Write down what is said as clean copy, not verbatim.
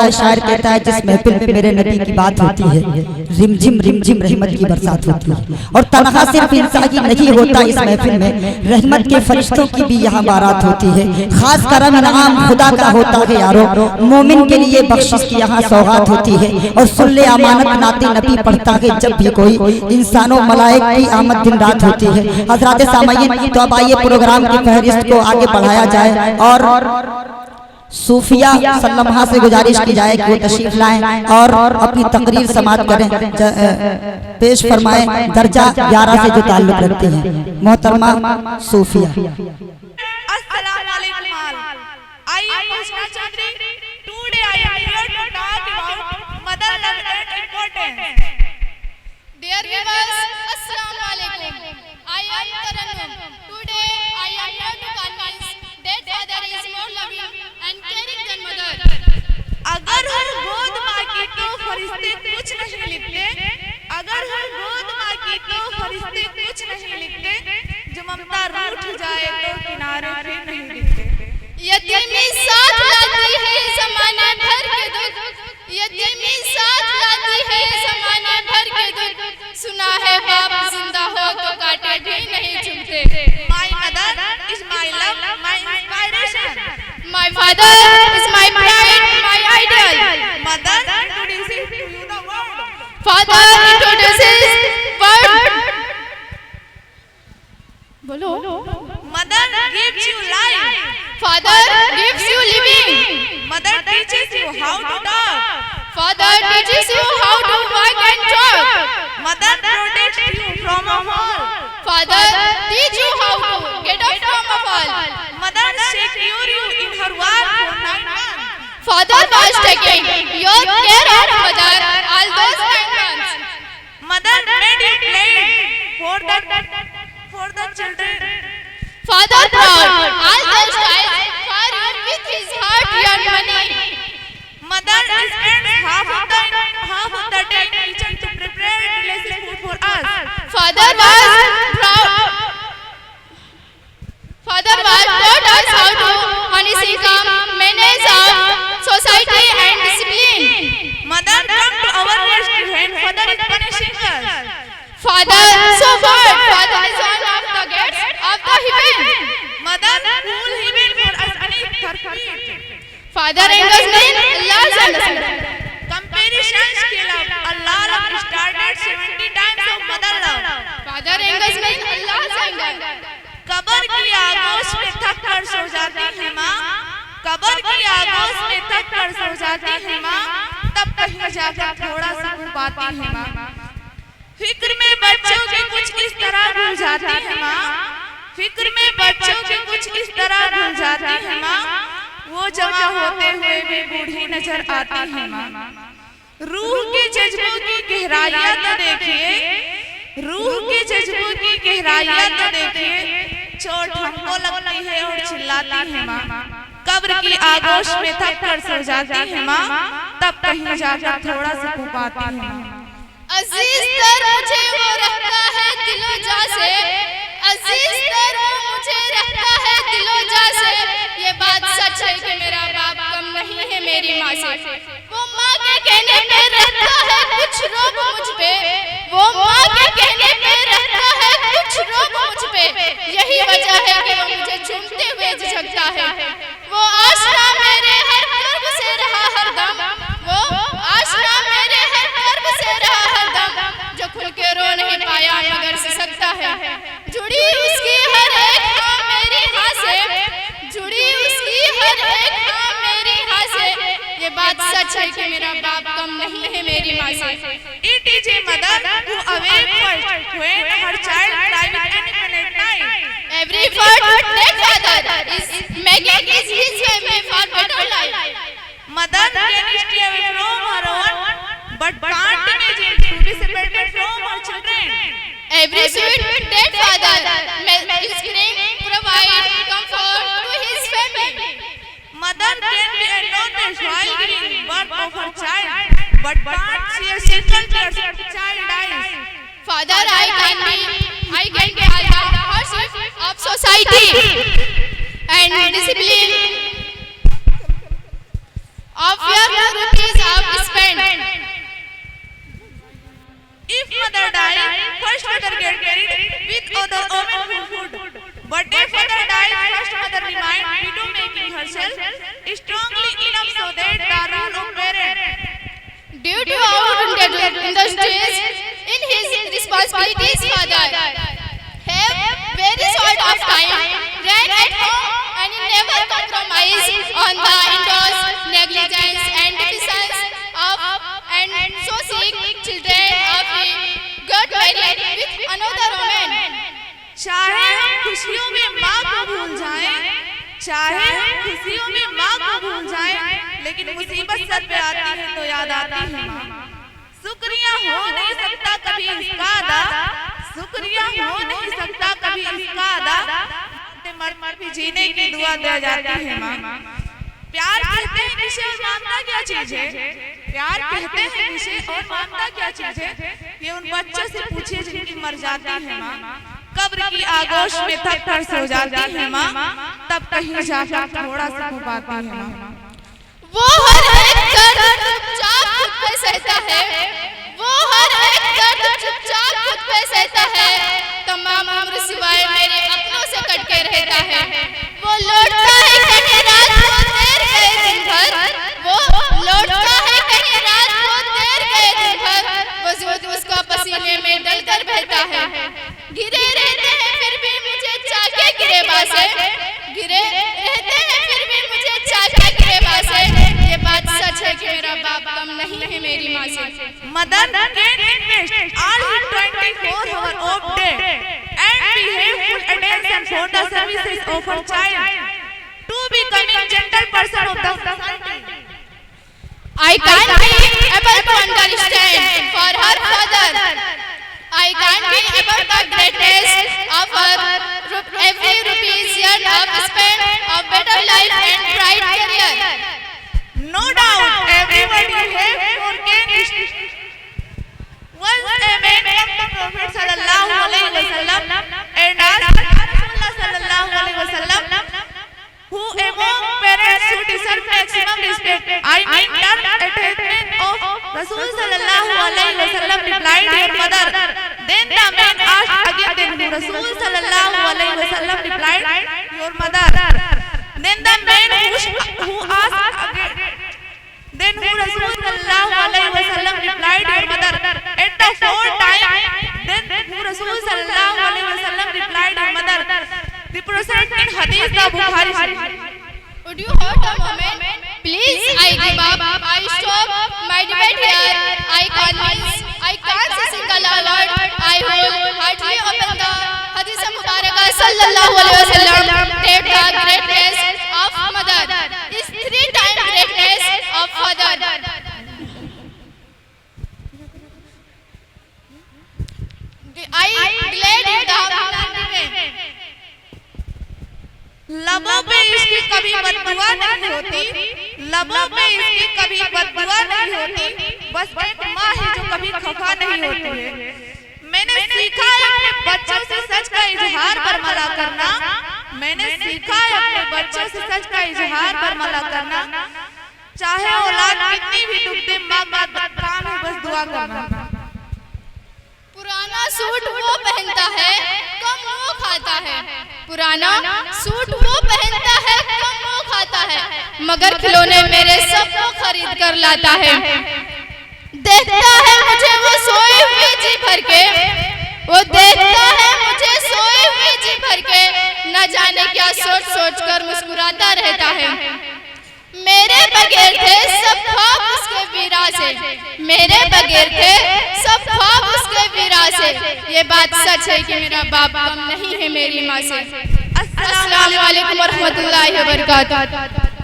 होता है, शायर कहता है जिस महफिल में मेरे नबी की बात होती है रिमझिम रहमत की बरसात होती है। और तनहा सिर्फ इंसान ही नहीं होता इस महफिल में, रहमत के फरिश्तों की भी यहाँ बारात होती है। खास करम इनाम खुदा का होता है यारो, मोमिन के लिए बख्शिश की यहाँ सौगात होती है। और सुल्ले अमानत नाते नबी पढ़ता है जब भी कोई, इंसानों मलाइक की आमद दिन रात होती है। हजरात सामईन, तो अब आइए प्रोग्राम की फहरिस्त को आगे बढ़ाया जाए और सूफिया सल्लल्लाहु से गुजारिश की जाए कि वो तशरीफ लाएं और अपनी तकरीर समाप्त करें, पेश फरमाएं। दर्जा 11 से जो ताल्लुक रखते हैं मोहतरमा सूफिया। अस्सलाम वालेकुम all. I am Pushpa Chaudhary. Today I am here to talk about mother love and importance. Dear viewers, Assalamu alaikum. I am Tarannum. Today I am here to convince that father is more loving and caring than mother. अगर हर गोद माँ की तो फरिश्ते कुछ नहीं लिखते, अगर हर गोद माँ की तो फरिश्ते कुछ नहीं लिखते, जो ममता रूठ जाए तो किनारे फिर नहीं दिखते। यतीमी साथ लाती है ज़माने भर के दुख, यतीमी साथ लाती है ज़माने भर के दुख, सुना है बाप जिंदा हो तो कांटे भी नहीं चुभते। My mother is my love, my inspiration. My father is my pride, my ideal. Mother introduces to you the world. Father introduces world. बोलो। Mother gives you life. Father gives you living. Mother teaches you how to talk. Father teaches you how to walk and talk. Mother protects you from a fall. Father teach you how to get up from a fall. Mother secure you in her work for 9 months. Father was taking your care of mother all those 9 months. Mother made you play for the children. Father proud all those times for you with his heart and money. Mother spends half of the day in kitchen to prepare delicious food for us. Father was taught us how to honest income, manage our society and discipline. Mother come to our rescue when father is punishing us. Father so what? Father is one of the gates of the heaven. Mother cool heaven for us beneath her feet. Father endorsement Allah's understanding. Comparisons kill up. Allah love started 70 times of mother love. Father endorsement Allah's anger. Cover की आगोश में थक कर सो जाती है माँ, cover की आगोश में थक कर सो जाती है माँ, तब कहीं जाकर थोड़ा सुकून पाती है माँ। फिक्र में बच्चों के कुछ इस तरह भूल जाती है माँ, फिक्र में बच्चों के कुछ इस तरह भूल जाती है माँ, वो जवां होते हुए भी बूढ़ी नजर आती है माँ। रूह के जज्बों की गहराइयाँ तो देखिए, रूह के जज्बों की गहराइयाँ तो देखिए, चोट हमको लगती है और चिल्लाती है माँ, कब्र की आगोश में थक कर सो जाती है माँ, तब कहीं जाकर थोड़ा सा सुकून पाती है माँ। अजीज तर मुझे वो रखता है दिलो जा से, अजीज तर वो मुझे रखता है दिलो जा से, ये बात सच है कि मेरा बाप कम नहीं है मेरी माँ से। वो माँ के कहने पे रहता है कुछ रोब मुझ पे, वो माँ के कहने पे रहता है कुछ रोब मुझ पे, यही वजह है कि वो मुझे चूमते हुए झिझकता है। वो आशना मेरे हर कर्ब से रहा हरदम, वो आशना मेरे हर कर्ब से रहा हरदम, जो खुल के रो नहीं पाया मगर सिसकता है। जुड़ी उसकी हर एक हाँ मेरी हाँ से, जुड़ी उसकी हर एक हाँ मेरी हाँ से, ये बात सच है कि मेरा बाप कम नहीं है मेरी माँ से। It is a mother who awake first when her child cries at night. Every effort that father is making is his family for better life. Mother can stay away from her own, but can't imagine to be separated from her children. Every sweet that father is scream provide comfort to his family. Mother can be acknowledged while giving birth of her child, but can't see a single tear if the child dies. Father, I can be all the hardships of society and discipline of your rupees of spent. If mother dies, first mother get married with other women who would. But if mother dies, first mother remains widow, making herself strongly enough so that the role of parent. Due to our industries in his responsibilities, father have very short of time, ran at home and never compromise on the indoors, negligence and deficiency of and so sick children of got married with another woman. चाहे हम खुशियों में माँ को भूल जाएं, चाहे हम खुशियों में माँ को भूल जाएं, लेकिन मुसीबत सर पे आती है तो याद आती है माँ। शुक्रिया हो नहीं सकता कभी इसका अदा, शुक्रिया हो नहीं सकता कभी इसका अदा, मर मर भी जीने की दुआ दे जाती है माँ। प्यार कहते हैं किसे और मानता क्या चीज है, प्यार कहते हैं किसे और मानता क्या चीज है, ये उन बच्चों से पूछिए जिनकी मर जाती है माँ। कब्र की आगोश में थक कर सो जाती है माँ, तब कहीं जाकर थोड़ा सा पाती है माँ। वो हर एक दर्द चुपचाप खुद पे सहता है, वो हर एक दर्द चुपचाप खुद पे सहता है, तमाम उम्र सिवाय मेरे अपनों से कट के रहता है। वो लौटता है कहीं रात को देर गए दिन भर, वो लौटता है कहीं रात को देर गए दिन भर, वजूद उसका पसीने में डलकर बहता है। गिरे रहते हैं फिर भी मुझे चाके गिरेबा से, गिरे रहते हैं फिर भी मुझे चाके गिरेबा से, ये बात सच है कि मेरा बाप कम नहीं है मेरी माँ से। Mother can invest all her 24 hours of day and behave full attention for the services of her child to becoming gentle person of the society. I can't be able to understand for her father. I can't be able the greatness of her every rupees year of spent of better life and bright career. No doubt, everybody has forgotten. Once a man came to Prophet sallallahu alaihi wasallam and asked Rasulullah sallallahu alaihi wasallam, who among parents should deserve maximum respect? I mean, turn attachment of Rasul sallallahu alaihi wasallam replied, your mother. Then the man asked again, then who? Rasul sallallahu alaihi wasallam replied, your mother. Then the man who asked again, then who? Rasul sallallahu alaihi wasallam replied, your mother. At the fourth time, then who? Rasul sallallahu alaihi wasallam replied, your mother. Represent in Hadith the Bukhari. Would you hold a moment? Please, I give up. I stop my debate here. I can't say single word. I wholeheartedly open the Hadith Mubarakah sallallahu alaihi wasallam. Take the greatness of mother is 3 times greatness of father. I glad you the लबों पे इसकी कभी बददुआ नहीं होती, लबों पे इसकी कभी बददुआ नहीं होती, बस एक माँ है जो कभी खफा नहीं होती है। मैंने सीखा है अपने बच्चों से सच का इजहार बरमला करना, मैंने सीखा है अपने बच्चों से सच का इजहार बरमला करना, चाहे औलाद कितनी भी दुख दे, माँ का काम है बस दुआ करना। पुराना सूट वो पहनता है कम वो खाता है, पुराना सूट वो पहनता है कम वो खाता है, मगर खिलौने मेरे सबको खरीद कर लाता है। देखता है मुझे वो सोए हुए जी भर के, वो देखता है मुझे सोए हुए जी भर के, न जाने क्या सोच सोच कर मुस्कुराता रहता है। मेरे बगैर थे सब ख्वाब उसके वीरा से, मेरे बगैर थे सब ख्वाब उसके वीरा से, ये बात सच है कि मेरा बाप कम नहीं है मेरी माँ से। अस्सलाम वालेकुम व रहमतुल्लाहि व बरकातहू।